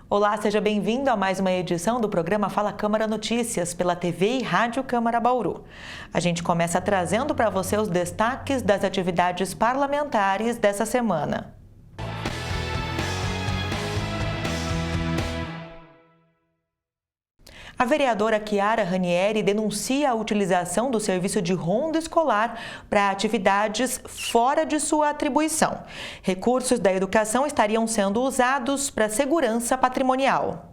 Olá, seja bem-vindo a mais uma edição do programa Fala Câmara Notícias pela TV e Rádio Câmara Bauru. A gente começa trazendo para você os destaques das atividades parlamentares dessa semana. A vereadora Chiara Ranieri denuncia a utilização do serviço de ronda escolar para atividades fora de sua atribuição. Recursos da educação estariam sendo usados para segurança patrimonial.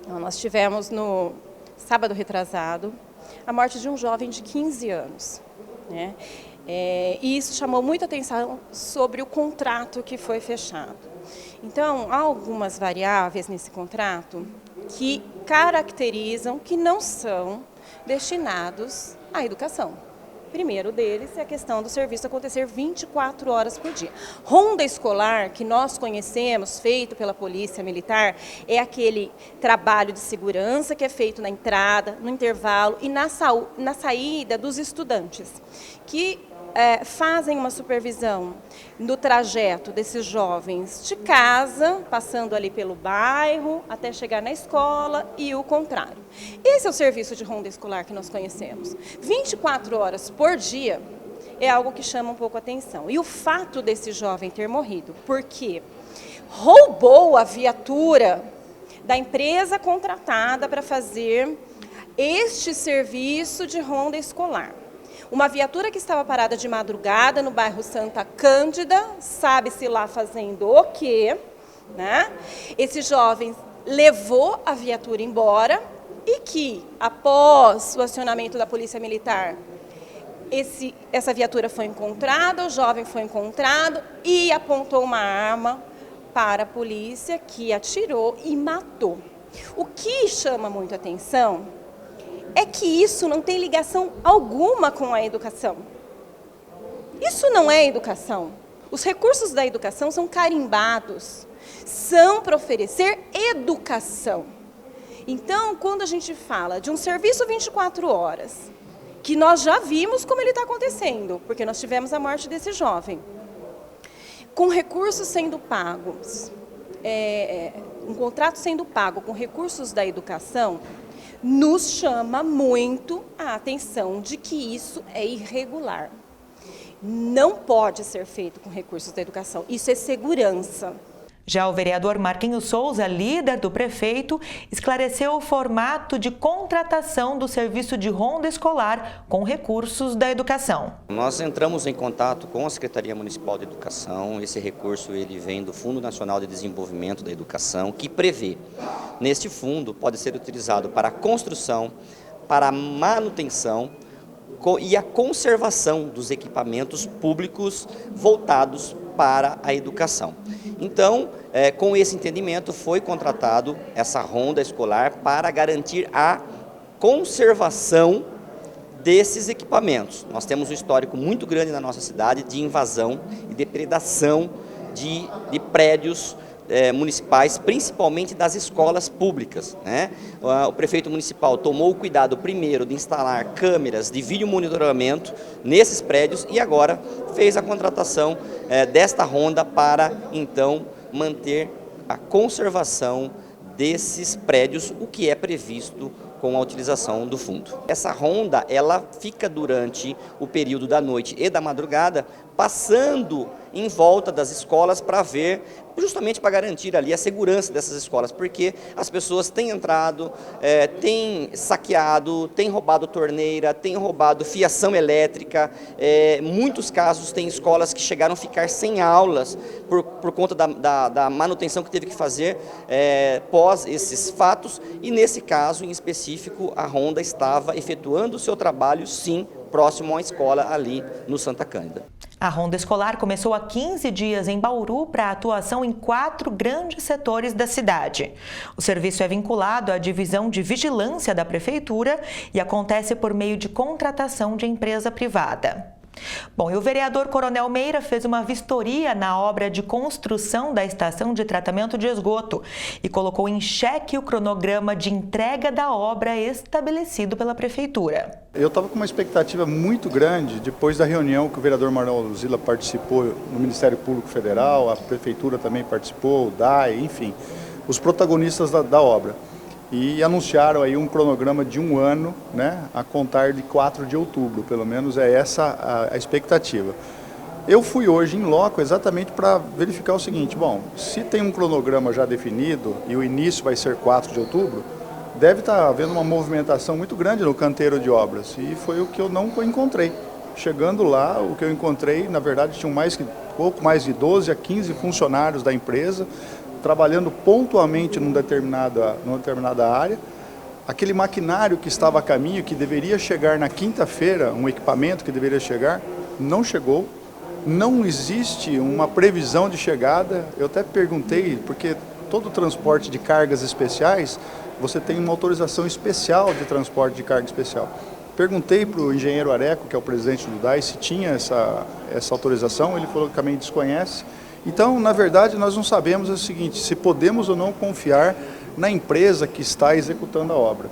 Nós tivemos no sábado retrasado a morte de um jovem de 15 anos, né? E isso chamou muita atenção sobre o contrato que foi fechado. Então, há algumas variáveis nesse contrato que caracterizam que não são destinados à educação. Primeiro deles é a questão do serviço acontecer 24 horas por dia. Ronda escolar, que nós conhecemos, feito pela Polícia Militar, é aquele trabalho de segurança que é feito na entrada, no intervalo e na saída dos estudantes, que fazem uma supervisão no trajeto desses jovens de casa, passando ali pelo bairro, até chegar na escola e o contrário. Esse é o serviço de ronda escolar que nós conhecemos. 24 horas por dia é algo que chama um pouco a atenção. E o fato desse jovem ter morrido, porque roubou a viatura da empresa contratada para fazer este serviço de ronda escolar. Uma viatura que estava parada de madrugada no bairro Santa Cândida, sabe-se lá fazendo o quê, né? Esse jovem levou a viatura embora e que, após o acionamento da Polícia Militar, essa viatura foi encontrada, o jovem foi encontrado e apontou uma arma para a polícia, que atirou e matou. O que chama muito a atenção é que isso não tem ligação alguma com a educação. Isso não é educação. Os recursos da educação são carimbados, são para oferecer educação. Então, quando a gente fala de um serviço 24 horas, que nós já vimos como ele está acontecendo, porque nós tivemos a morte desse jovem, com recursos sendo pagos, um contrato sendo pago com recursos da educação, nos chama muito a atenção de que isso é irregular. Não pode ser feito com recursos da educação. Isso é segurança. Já o vereador Marquinhos Souza, líder do prefeito, esclareceu o formato de contratação do serviço de ronda escolar com recursos da educação. Nós entramos em contato com a Secretaria Municipal de Educação. Esse recurso ele vem do Fundo Nacional de Desenvolvimento da Educação, que prevê, neste fundo, pode ser utilizado para a construção, para a manutenção e a conservação dos equipamentos públicos voltados para a educação. Então, com esse entendimento, foi contratado essa ronda escolar para garantir a conservação desses equipamentos. Nós temos um histórico muito grande na nossa cidade de invasão e depredação de prédios municipais, principalmente das escolas públicas, né? O prefeito municipal tomou o cuidado primeiro de instalar câmeras de vídeo monitoramento nesses prédios e agora fez a contratação desta ronda para então manter a conservação desses prédios, o que é previsto com a utilização do fundo. Essa ronda, ela fica durante o período da noite e da madrugada, passando em volta das escolas para ver, justamente para garantir ali a segurança dessas escolas, porque as pessoas têm entrado, têm saqueado, têm roubado torneira, têm roubado fiação elétrica, muitos casos tem escolas que chegaram a ficar sem aulas por conta da manutenção que teve que fazer pós esses fatos, e nesse caso em específico a Ronda estava efetuando o seu trabalho, sim, próximo à escola ali no Santa Cândida. A ronda escolar começou há 15 dias em Bauru para atuação em 4 grandes setores da cidade. O serviço é vinculado à divisão de vigilância da prefeitura e acontece por meio de contratação de empresa privada. Bom, e o vereador Coronel Meira fez uma vistoria na obra de construção da estação de tratamento de esgoto e colocou em xeque o cronograma de entrega da obra estabelecido pela prefeitura. Eu estava com uma expectativa muito grande depois da reunião que o vereador Manuel Luzila participou no Ministério Público Federal, a prefeitura também participou, o DAE, enfim. os protagonistas da obra. E anunciaram aí um cronograma de 1 ano, né, a contar de 4 de outubro, pelo menos é essa a expectativa. Eu fui hoje em loco exatamente para verificar o seguinte: bom, se tem um cronograma já definido e o início vai ser 4 de outubro, deve estar havendo uma movimentação muito grande no canteiro de obras, e foi o que eu não encontrei. Chegando lá, o que eu encontrei, na verdade, tinham pouco mais de 12 a 15 funcionários da empresa, trabalhando pontualmente numa determinada área. Aquele maquinário que estava a caminho, que deveria chegar na quinta-feira, um equipamento que deveria chegar, não chegou. Não existe uma previsão de chegada. Eu até perguntei, porque todo transporte de cargas especiais, você tem uma autorização especial de transporte de carga especial. Perguntei para o engenheiro Areco, que é o presidente do DAI, se tinha essa autorização. Ele falou que também desconhece. Então, na verdade, nós não sabemos o seguinte: se podemos ou não confiar na empresa que está executando a obra.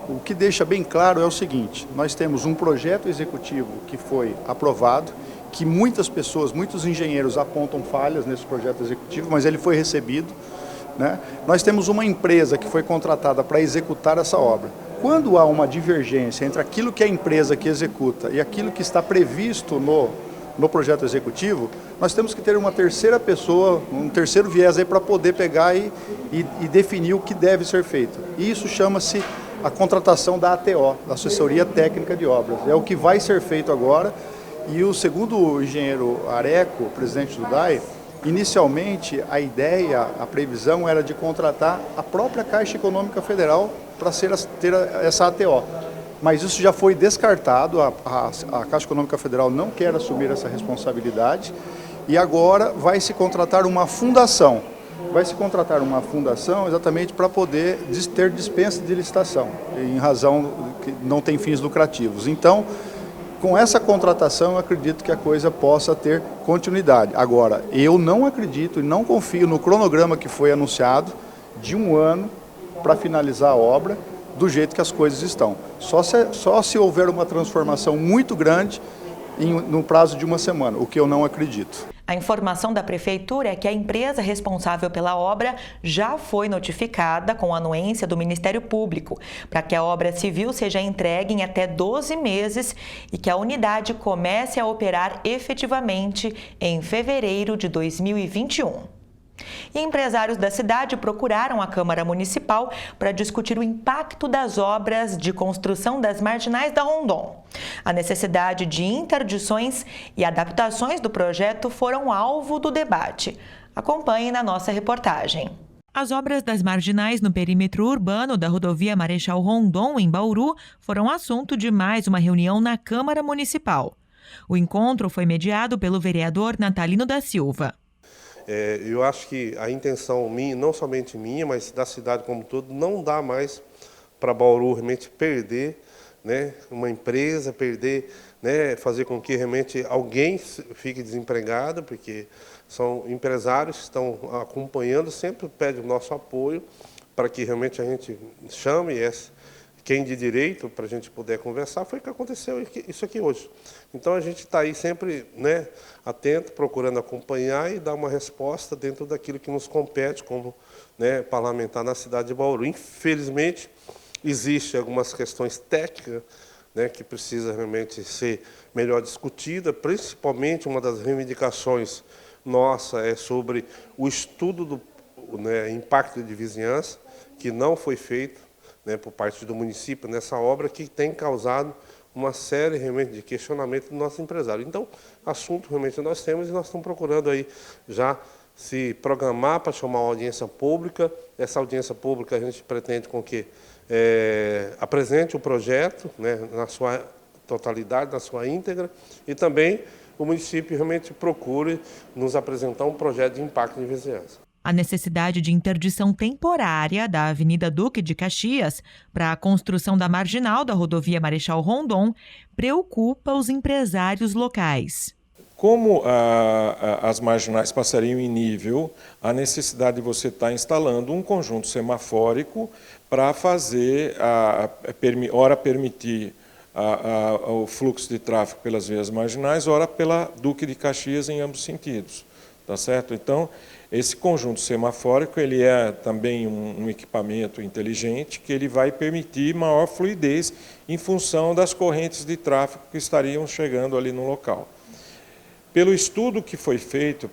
O que deixa bem claro é o seguinte: nós temos um projeto executivo que foi aprovado, que muitas pessoas, muitos engenheiros apontam falhas nesse projeto executivo, mas ele foi recebido, né? Nós temos uma empresa que foi contratada para executar essa obra. Quando há uma divergência entre aquilo que é a empresa que executa e aquilo que está previsto no projeto executivo, nós temos que ter uma terceira pessoa, um terceiro viés aí para poder pegar e definir o que deve ser feito. E isso chama-se a contratação da ATO, da Assessoria Técnica de Obras. É o que vai ser feito agora. E o segundo o engenheiro Areco, presidente do DAI, inicialmente a ideia, a previsão era de contratar a própria Caixa Econômica Federal para ter essa ATO. Mas isso já foi descartado, a Caixa Econômica Federal não quer assumir essa responsabilidade e agora vai se contratar uma fundação. Vai se contratar uma fundação exatamente para poder ter dispensa de licitação, em razão que não tem fins lucrativos. Então, com essa contratação, eu acredito que a coisa possa ter continuidade. Agora, eu não acredito e não confio no cronograma que foi anunciado de 1 ano para finalizar a obra do jeito que as coisas estão. Só se houver uma transformação muito grande no prazo de 1 semana, o que eu não acredito. A informação da Prefeitura é que a empresa responsável pela obra já foi notificada com a anuência do Ministério Público para que a obra civil seja entregue em até 12 meses e que a unidade comece a operar efetivamente em fevereiro de 2021. E empresários da cidade procuraram a Câmara Municipal para discutir o impacto das obras de construção das marginais da Rondon. A necessidade de interdições e adaptações do projeto foram alvo do debate. Acompanhe na nossa reportagem. As obras das marginais no perímetro urbano da rodovia Marechal Rondon, em Bauru, foram assunto de mais uma reunião na Câmara Municipal. O encontro foi mediado pelo vereador Natalino da Silva. Eu acho que a intenção minha, não somente minha, mas da cidade como um todo, não dá mais para Bauru realmente perder, né, uma empresa, fazer com que realmente alguém fique desempregado, porque são empresários que estão acompanhando, sempre pedem o nosso apoio para que realmente a gente chame quem de direito para a gente poder conversar. Foi o que aconteceu isso aqui hoje. Então a gente está aí sempre, né, atento, procurando acompanhar e dar uma resposta dentro daquilo que nos compete como, né, parlamentar na cidade de Bauru. Infelizmente, existem algumas questões técnicas, né, que precisa realmente ser melhor discutida, principalmente uma das reivindicações nossa é sobre o estudo do, né, impacto de vizinhança, que não foi feito, né, por parte do município nessa obra, que tem causado uma série realmente de questionamento do nosso empresário. Então, assunto realmente nós temos e nós estamos procurando aí já se programar para chamar uma audiência pública. Essa audiência pública a gente pretende com que apresente o projeto, né, na sua totalidade, na sua íntegra, e também o município realmente procure nos apresentar um projeto de impacto de vizinhança. A necessidade de interdição temporária da Avenida Duque de Caxias para a construção da marginal da rodovia Marechal Rondon preocupa os empresários locais. Como as marginais passariam em nível, a necessidade de você estar instalando um conjunto semafórico para fazer, ora permitir o fluxo de tráfego pelas vias marginais, ora pela Duque de Caxias em ambos sentidos. Tá certo? Então, Esse conjunto semafórico ele é também um equipamento inteligente que ele vai permitir maior fluidez em função das correntes de tráfego que estariam chegando ali no local. Pelo estudo que foi feito,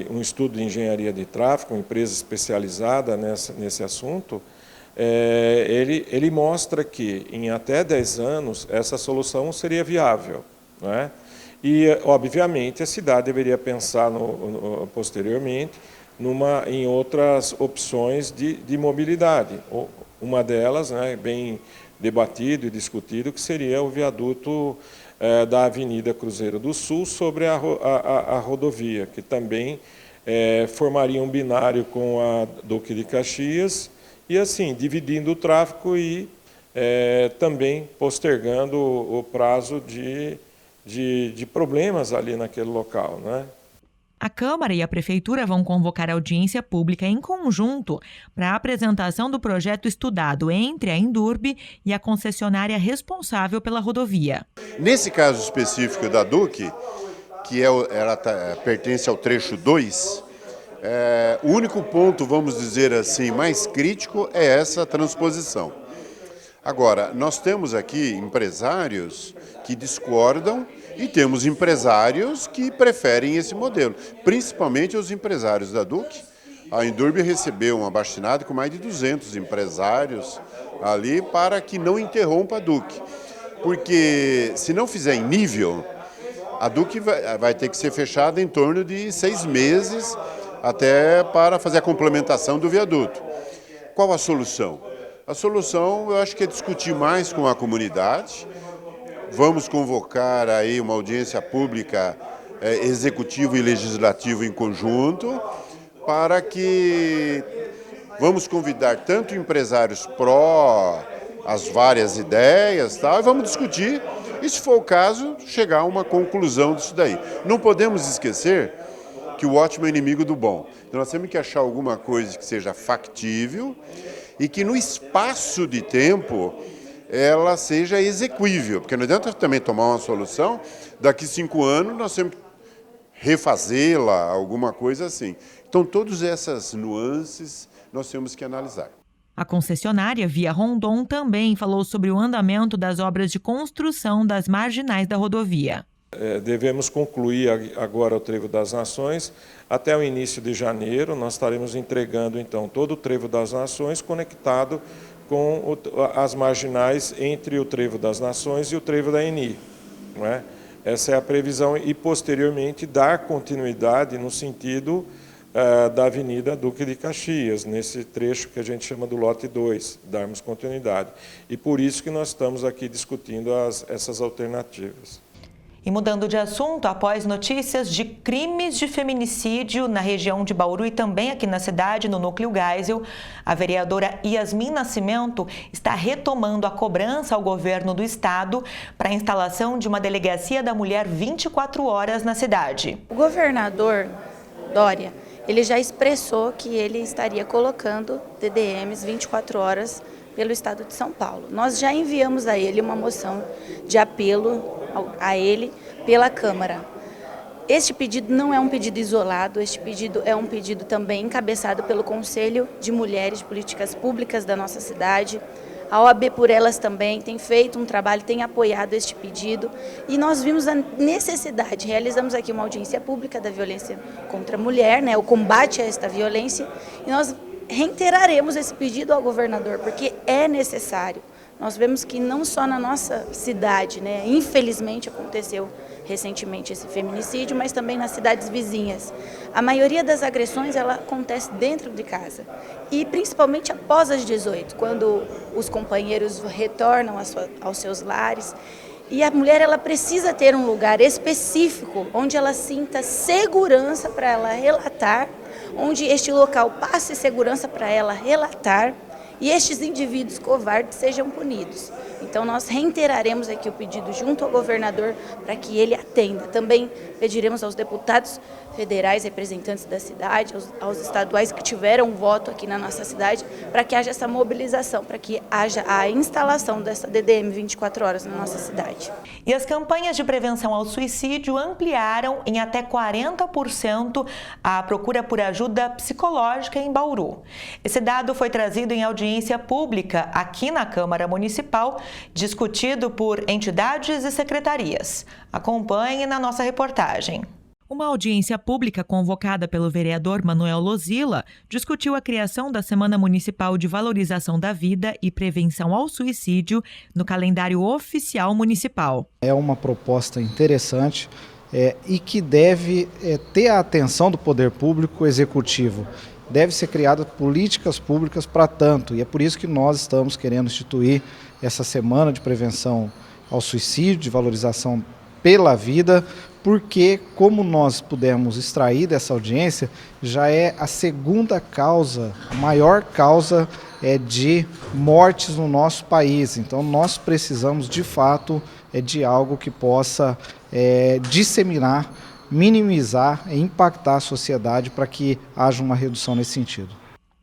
um estudo de engenharia de tráfego, uma empresa especializada nesse assunto, ele mostra que em até 10 anos essa solução seria viável, não é? E, obviamente, a cidade deveria pensar posteriormente em outras opções de mobilidade. Uma delas, né, bem debatido e discutido, que seria o viaduto da Avenida Cruzeiro do Sul sobre a rodovia, que também formaria um binário com a Duque de Caxias e, assim, dividindo o tráfego e também postergando o prazo de problemas ali naquele local, né? A Câmara e a Prefeitura vão convocar audiência pública em conjunto para a apresentação do projeto estudado entre a Indurb e a concessionária responsável pela rodovia. Nesse caso específico da Duque, que ela pertence ao trecho 2, o único ponto, vamos dizer assim, mais crítico é essa transposição. Agora, nós temos aqui empresários que discordam e temos empresários que preferem esse modelo, principalmente os empresários da Duque. A Indurb recebeu um abaixo-assinado com mais de 200 empresários ali para que não interrompa a Duque, porque se não fizer em nível, a Duque vai ter que ser fechada em torno de 6 meses até para fazer a complementação do viaduto. Qual a solução? A solução, eu acho que é discutir mais com a comunidade. Vamos convocar aí uma audiência pública executiva e legislativa em conjunto, para que vamos convidar tanto empresários pró as várias ideias, tá? E vamos discutir e, se for o caso, chegar a uma conclusão disso daí. Não podemos esquecer que o ótimo é inimigo do bom. Então nós temos que achar alguma coisa que seja factível e que no espaço de tempo ela seja execuível, porque não adianta também tomar uma solução, daqui 5 anos nós temos que refazê-la, alguma coisa assim. Então todas essas nuances nós temos que analisar. A concessionária Via Rondon também falou sobre o andamento das obras de construção das marginais da rodovia. Devemos concluir agora o Trevo das Nações. Até o início de janeiro, nós estaremos entregando, então, todo o Trevo das Nações conectado com as marginais entre o Trevo das Nações e o Trevo da ENI. Não é? Essa é a previsão e, posteriormente, dar continuidade no sentido da Avenida Duque de Caxias, nesse trecho que a gente chama do lote 2, darmos continuidade. E por isso que nós estamos aqui discutindo essas alternativas. E mudando de assunto, após notícias de crimes de feminicídio na região de Bauru e também aqui na cidade, no Núcleo Geisel, a vereadora Yasmin Nascimento está retomando a cobrança ao governo do estado para a instalação de uma delegacia da mulher 24 horas na cidade. O governador Dória, ele já expressou que ele estaria colocando DDMs 24 horas pelo estado de São Paulo. Nós já enviamos a ele uma moção de apelo a ele pela Câmara. Este pedido não é um pedido isolado, este pedido é um pedido também encabeçado pelo Conselho de Mulheres de Políticas Públicas da nossa cidade. A OAB por Elas também tem feito um trabalho, tem apoiado este pedido e nós vimos a necessidade, realizamos aqui uma audiência pública da violência contra a mulher, né, o combate a esta violência, e nós reiteraremos esse pedido ao governador, porque é necessário. Nós vemos que não só na nossa cidade, né, infelizmente aconteceu recentemente esse feminicídio, mas também nas cidades vizinhas. A maioria das agressões ela acontece dentro de casa e principalmente após as 18, quando os companheiros retornam aos seus lares. E a mulher ela precisa ter um lugar específico onde ela sinta segurança para ela relatar, onde este local passe segurança para ela relatar e estes indivíduos covardes sejam punidos. Então nós reiteraremos aqui o pedido junto ao governador para que ele atenda. Também pediremos aos deputados federais, representantes da cidade, aos estaduais que tiveram voto aqui na nossa cidade, para que haja essa mobilização, para que haja a instalação dessa DDM 24 horas na nossa cidade. E as campanhas de prevenção ao suicídio ampliaram em até 40% a procura por ajuda psicológica em Bauru. Esse dado foi trazido em audiência pública aqui na Câmara Municipal, discutido por entidades e secretarias. Acompanhe na nossa reportagem. Uma audiência pública convocada pelo vereador Manuel Lozilla discutiu a criação da Semana Municipal de Valorização da Vida e Prevenção ao Suicídio no calendário oficial municipal. É uma proposta interessante e que deve ter a atenção do poder público executivo. Deve ser criada políticas públicas para tanto, e é por isso que nós estamos querendo instituir essa Semana de Prevenção ao Suicídio, de valorização pela vida, porque, como nós pudemos extrair dessa audiência, já é a segunda causa, a maior causa de mortes no nosso país. Então, nós precisamos, de fato, de algo que possa disseminar, minimizar e impactar a sociedade para que haja uma redução nesse sentido.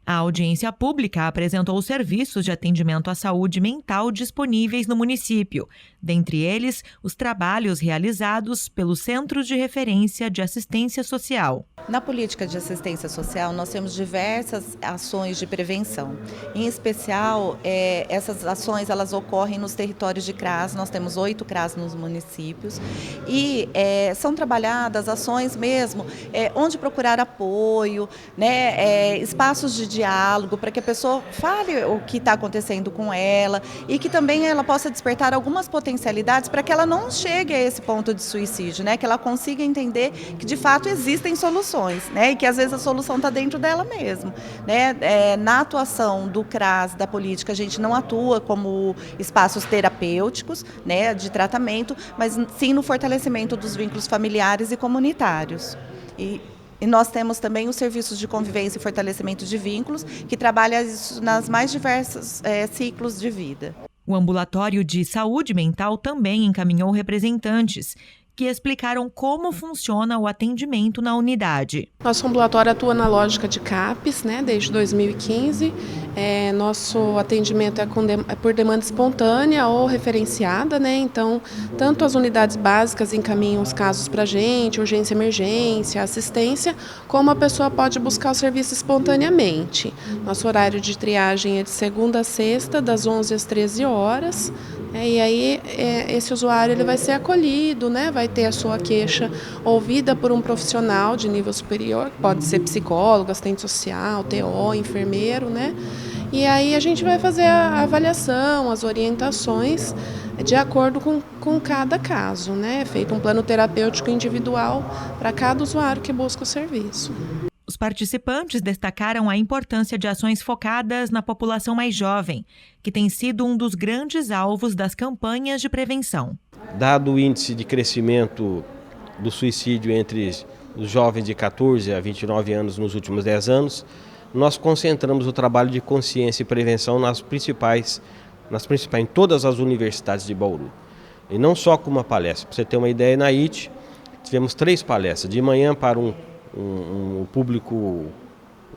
A audiência pública apresentou os serviços de atendimento à saúde mental disponíveis no município, dentre eles os trabalhos realizados pelos Centros de Referência de Assistência Social. Na política de assistência social, nós temos diversas ações de prevenção. Em especial, essas ações elas ocorrem nos territórios de CRAS, nós temos 8 CRAS nos municípios, e são trabalhadas ações mesmo, onde procurar apoio, né, espaços de diálogo para que a pessoa fale o que está acontecendo com ela e que também ela possa despertar algumas potencialidades para que ela não chegue a esse ponto de suicídio, né? Que ela consiga entender que de fato existem soluções, né? E que às vezes a solução está dentro dela mesmo, né? Na atuação do CRAS, da política, a gente não atua como espaços terapêuticos, né, de tratamento, mas sim no fortalecimento dos vínculos familiares e comunitários. E nós temos também os serviços de convivência e fortalecimento de vínculos, que trabalham isso nas mais diversos ciclos de vida. O ambulatório de saúde mental também encaminhou representantes que explicaram como funciona o atendimento na unidade. Nosso ambulatório atua na lógica de CAPES, né, desde 2015. Nosso atendimento é por demanda espontânea ou referenciada, né? Então, tanto as unidades básicas encaminham os casos para a gente, urgência, emergência, assistência, como a pessoa pode buscar o serviço espontaneamente. Nosso horário de triagem é de segunda a sexta, das 11 às 13 horas. E aí esse usuário ele vai ser acolhido, né? Vai ter a sua queixa ouvida por um profissional de nível superior, pode ser psicólogo, assistente social, TO, enfermeiro, né? E aí a gente vai fazer a avaliação, as orientações de acordo com cada caso, né? É feito um plano terapêutico individual para cada usuário que busca o serviço. Os participantes destacaram a importância de ações focadas na população mais jovem, que tem sido um dos grandes alvos das campanhas de prevenção. Dado o índice de crescimento do suicídio entre os jovens de 14 a 29 anos nos últimos 10 anos, nós concentramos o trabalho de consciência e prevenção em todas as universidades de Bauru. E não só com uma palestra. Para você ter uma ideia, na IT tivemos 3 palestras, de manhã para o público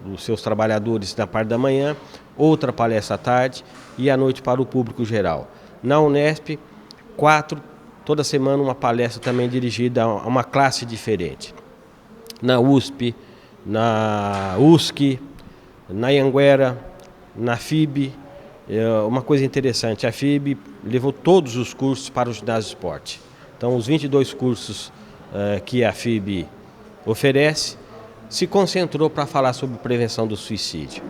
dos seus trabalhadores na parte da manhã, outra palestra à tarde e à noite para o público geral. Na Unesp, 4, toda semana uma palestra também dirigida a uma classe diferente. Na USP, na USC, na Anhanguera, na FIB, uma coisa interessante, a FIB levou todos os cursos para o ginásio de esporte. Então, os 22 cursos que a FIB oferece, se concentrou para falar sobre prevenção do suicídio.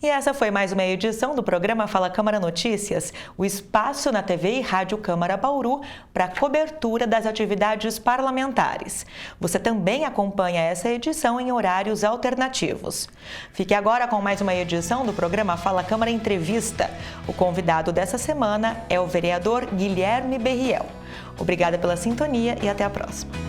E essa foi mais uma edição do programa Fala Câmara Notícias, o espaço na TV e Rádio Câmara Bauru para cobertura das atividades parlamentares. Você também acompanha essa edição em horários alternativos. Fique agora com mais uma edição do programa Fala Câmara Entrevista. O convidado dessa semana é o vereador Guilherme Berriel. Obrigada pela sintonia e até a próxima.